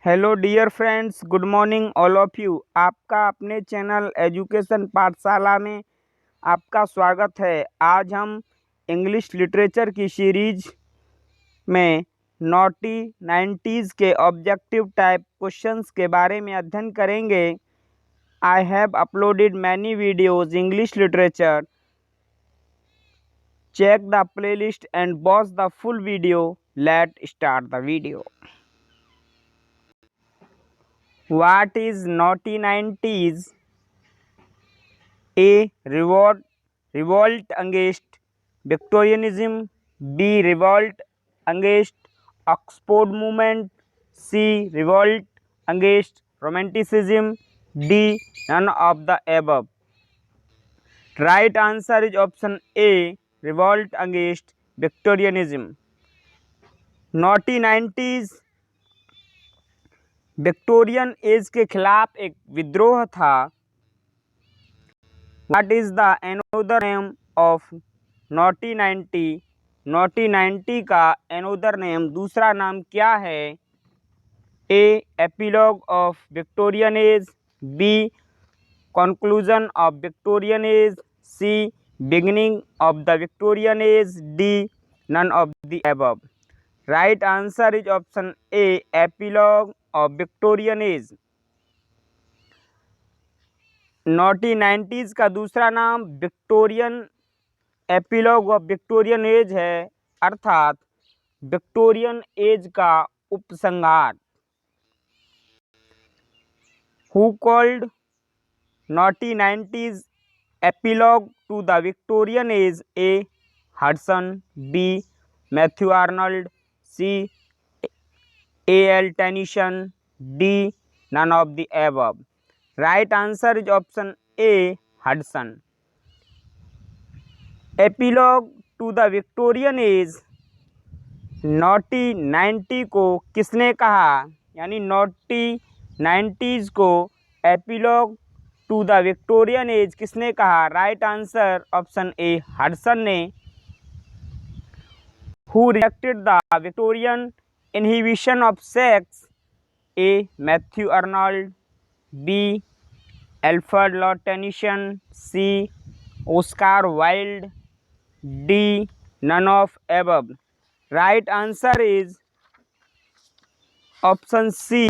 Hello dear friends, good morning all of you. आपका अपने channel education पाठशाला में आपका स्वागत है। आज हम इंग्लिश लिटरेचर की सीरीज में नॉटी 90s के ऑब्जेक्टिव टाइप क्वेश्चंस के बारे में अध्ययन करेंगे। I have uploaded many videos English literature. Check the playlist and watch the full video. Let start the video. What is naughty 90s? A. Revolt against Victorianism. B. Revolt against Oxford movement. C. Revolt against Romanticism. D. None of the above. Right answer is option A. Revolt against Victorianism. Naughty 90s Victorian age के खिलाफ एक विद्रोह था। What is the another name of naughty 90? Naughty 90 का another name दूसरा नाम क्या है? A. Epilogue of Victorian age. B. Conclusion of Victorian age. C. Beginning of the Victorian age. D. None of the above. Right answer is option A. Epilogue of Victorian age. Naughty 90s का दूसरा नाम Victorian epilogue of Victorian age है, अर्थात Victorian age का उपसंहार। Who called naughty 90s epilogue to the Victorian age? A. Hudson. B. Matthew Arnold. C. A.L. Tennyson. D. None of the above. Right answer is option A. Hudson. Epilogue to the Victorian Age naughty 90 को किसने कहा? यानी naughty 90s को epilogue to the Victorian age किसने कहा? Right answer option A. Hudson ने। Who rejected the Victorian inhibition of sex? A. Matthew Arnold. B. Alfred Lord Tennyson. C. Oscar Wilde. D. None of above. Right answer is option C.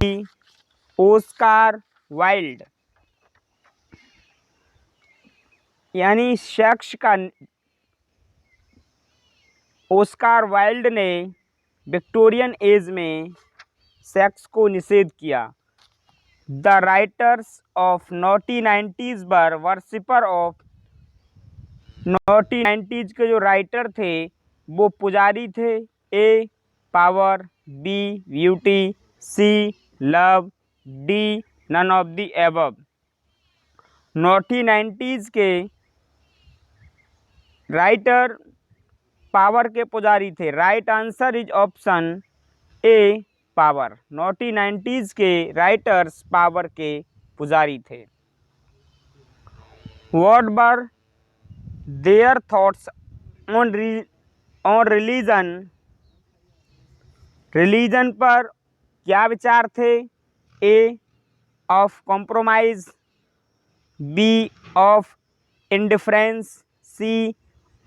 Oscar Wilde. यानी sex का Oscar Wilde ने Victorian age में sex को निषेध किया। The writers of naughty 90s were worshipper of. Naughty 90s के जो writer थे वो पुजारी थे। A. Power. B. Beauty. C. Love. D. None of the above. Naughty 90s के राइटर पावर के पुजारी थे। Right answer is option A. Power. Naughty 90s के राइटर्स पावर के पुजारी थे। What were their thoughts on religion? Religion पर क्या विचार थे? A. Of compromise. B. Of indifference. C.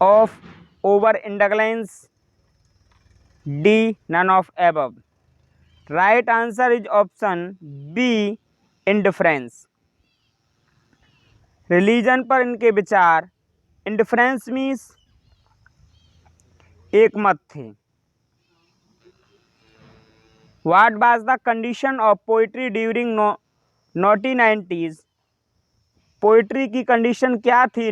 Of over indulgence. D. None of above. Right answer is option B. Indifference. Religion पर इनके विचार इंडिफरेंस मीन्स एक मत थे। What was the condition of poetry during naughty 90s? Poetry की condition क्या थी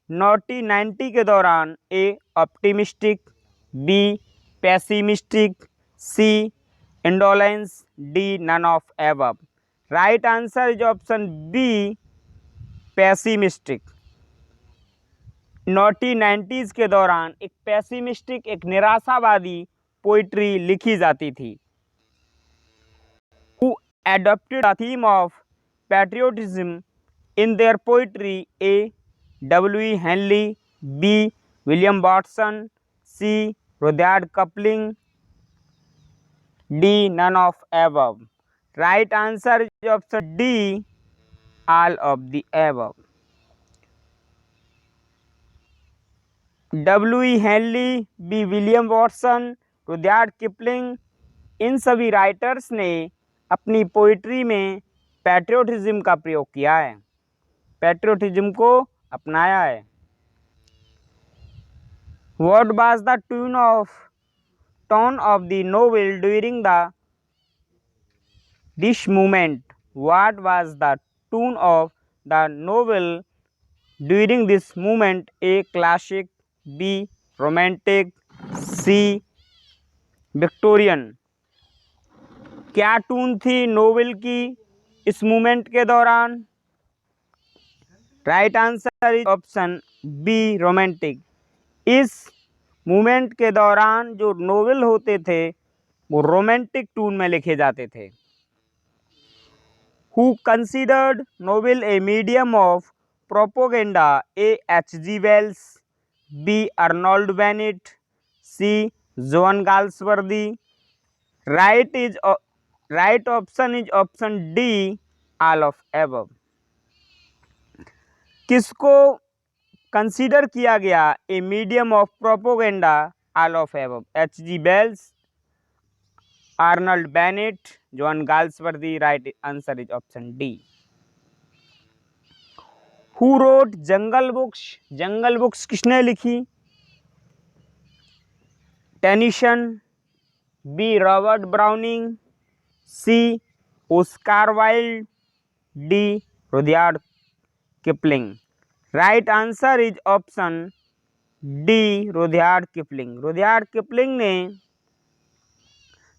naughty 90 के दौरान? A. Optimistic. B. Pessimistic. C. Indolence. D. None of above. Right answer is option B. Pessimistic. Naughty 90s के दौरान एक पेसिमिस्टिक, एक निराशावादी पोइट्री लिखी जाती थी। Who adopted the theme of patriotism in their poetry? A. W. Henley. B. William Watson. C. Rudyard Kipling. D. None of above. Right answer is option D. All of the above. W.E. Henley, B. William Watson, Rudyard Kipling, इन सभी writers ने अपनी poetry में patriotism का प्रयोग किया है, patriotism को अपनाया है। What was the tone of the novel during this movement? What was the tone of the novel during this movement? A. Classic, B. Romantic, C. Victorian। क्या टून थी नोवेल की इस मूवमेंट के दौरान? Right answer is option B, romantic. इस movement के दौरान जो नोवेल होते थे वो रोमांटिक टून में लिखे जाते थे। Who considered novel a medium of propaganda? A. H.G. Wells, B. Arnold Bennett, C. John Galsworthy। Right option is option D, all of above। किसको कंसीडर किया गया a medium of propaganda? All of above. H.G. Wells, Arnold Bennett, John Galsworthy. Right answer is option D. Who wrote Jungle Books? Jungle Books किसने लिखी? Tennyson, B. Robert Browning, C. Oscar Wilde, D. Rudyard Kipling. Right answer is option D, Rudyard Kipling. Rudyard Kipling ने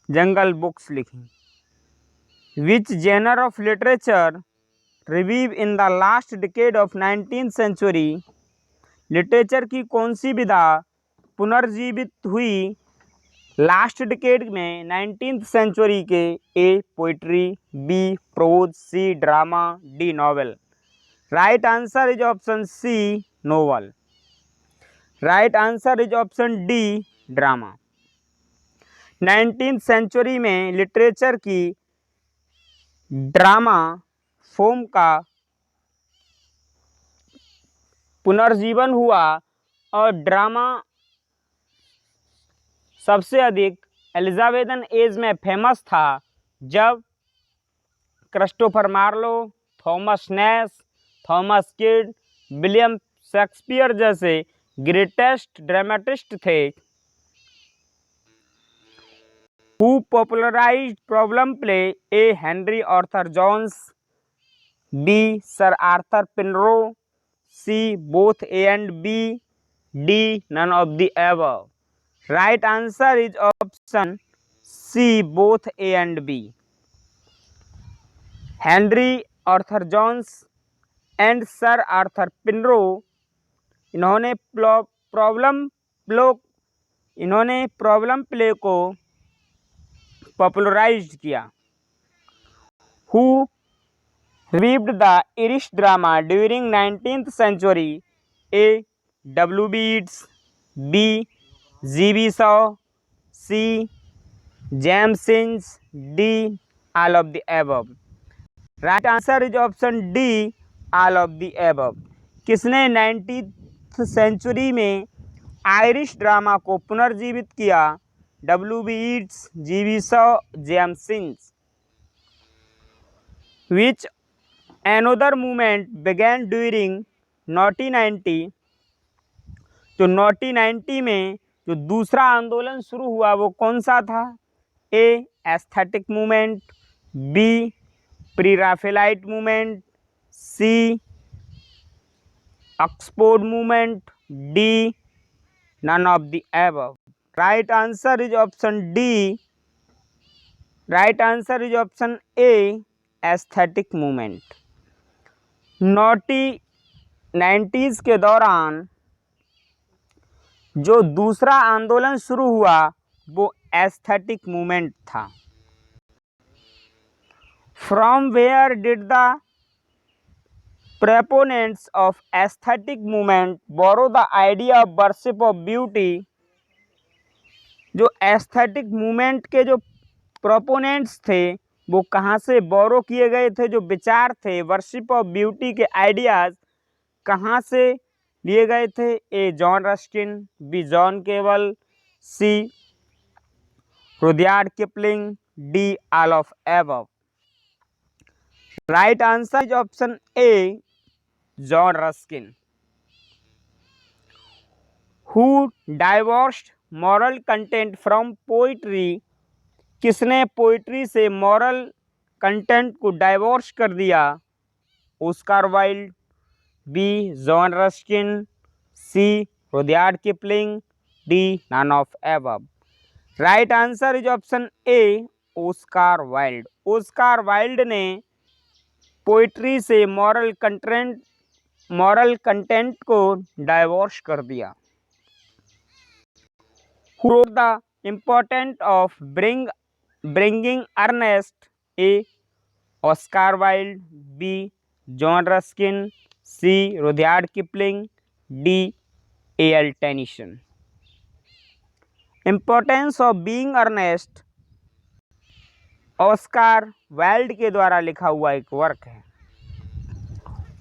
Jungle Books लिखी। Which genre of literature revive in the last decade of 19th century? Literature की कौन सी विधा पुनर्जीवित हुई last decade में 19th century के? A. Poetry, B. Prose, C. Drama, D. Novel. Right answer is option C, novel. Right answer is option D, drama. 19th century में literature की drama form का पुनर्जीवन हुआ और ड्रामा सबसे अधिक एलिजाबेथन एज में फेमस था जब Christopher Marlowe, Thomas Nashe, Thomas Kyd, William Shakespeare जैसे ग्रेटेस्ट ड्रामेटिस्ट थे। Who popularized problem play? A. Henry Arthur Jones, B. Sir Arthur Pinroe, C. Both A and B, D. None of the above। Right answer is option C, both A and B। Henry Arthur Jones and Sir Arthur Pinroe इन्होंने problem play को popularised किया। Who revived the Irish drama during 19th century? A. W.B. Yeats, B. G.B. Shaw, C. James Synge, D. All of the above। Right answer is option D, all of the above। किसने 19th century में Irish drama को पुनर्जीवित किया? W.B. Yeats, G.B. Shaw, James Synge. Which another movement began during 1990? जो 1990 में जो दूसरा आंदोलन शुरू हुआ वो कौन सा था? A. Aesthetic movement, B. Pre Raphaelite movement, C. Oxford movement, D. None of the above. Right answer is option D. Right answer is option A, aesthetic movement. 1990s के दौरान जो दूसरा आंदोलन शुरू हुआ वो एस्थेटिक मूवमेंट था। From where did the proponents of aesthetic movement borrow the idea of worship of beauty? जो एस्थेटिक मूवमेंट के जो प्रोपोनेंट्स थे वो कहाँ से बोरो किए गए थे, जो विचार थे वर्शिप ऑफ ब्यूटी के आइडियाज़ कहाँ से लिए गए थे? A John Ruskin, B John Keble, C Rudyard Kipling, D all of above. Right answer is option A John Ruskin. Who divorced moral content from poetry, किसने पोइट्री से moral content को divorce कर दिया? Oscar Wilde, B John Ruskin, C Rudyard Kipling, D none of above. Right answer is option A Oscar Wilde. Oscar wild ने poetry से moral content को divorce कर दिया। Who wrote the importance of bringing earnest? A. Oscar Wilde, B. John Ruskin, C. Rudyard Kipling, D. A.L. Tennyson। Importance of being earnest Oscar wild के द्वारा लिखा हुआ एक वर्क है।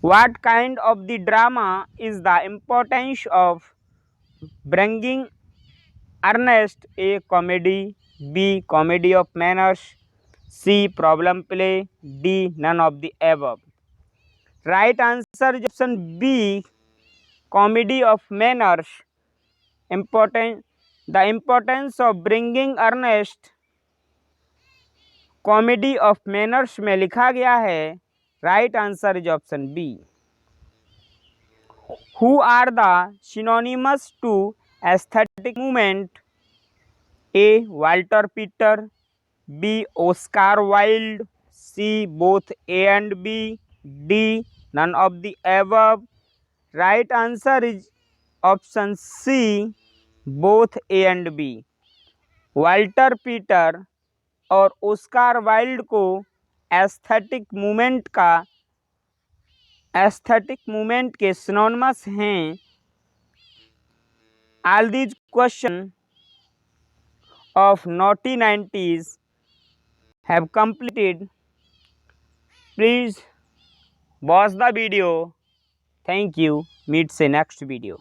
What kind of the drama is the importance of bringing earnest? A. Comedy, B. Comedy of manners, C. Problem play, D. None of the above। Right answer is option B. Comedy of manners। The importance of bringing earnest comedy of manners में लिखा गया है। Right answer is option B. Who are the synonymous to aesthetic movement? A Walter Pater, B Oscar Wilde, C both A and B, D none of the above. Right answer is option C both A and B. Walter Pater और Oscar Wilde को aesthetic movement के synonymous हैं। All these question of naughty 90s have completed। Please watch the video. Thank you. Meet से next video.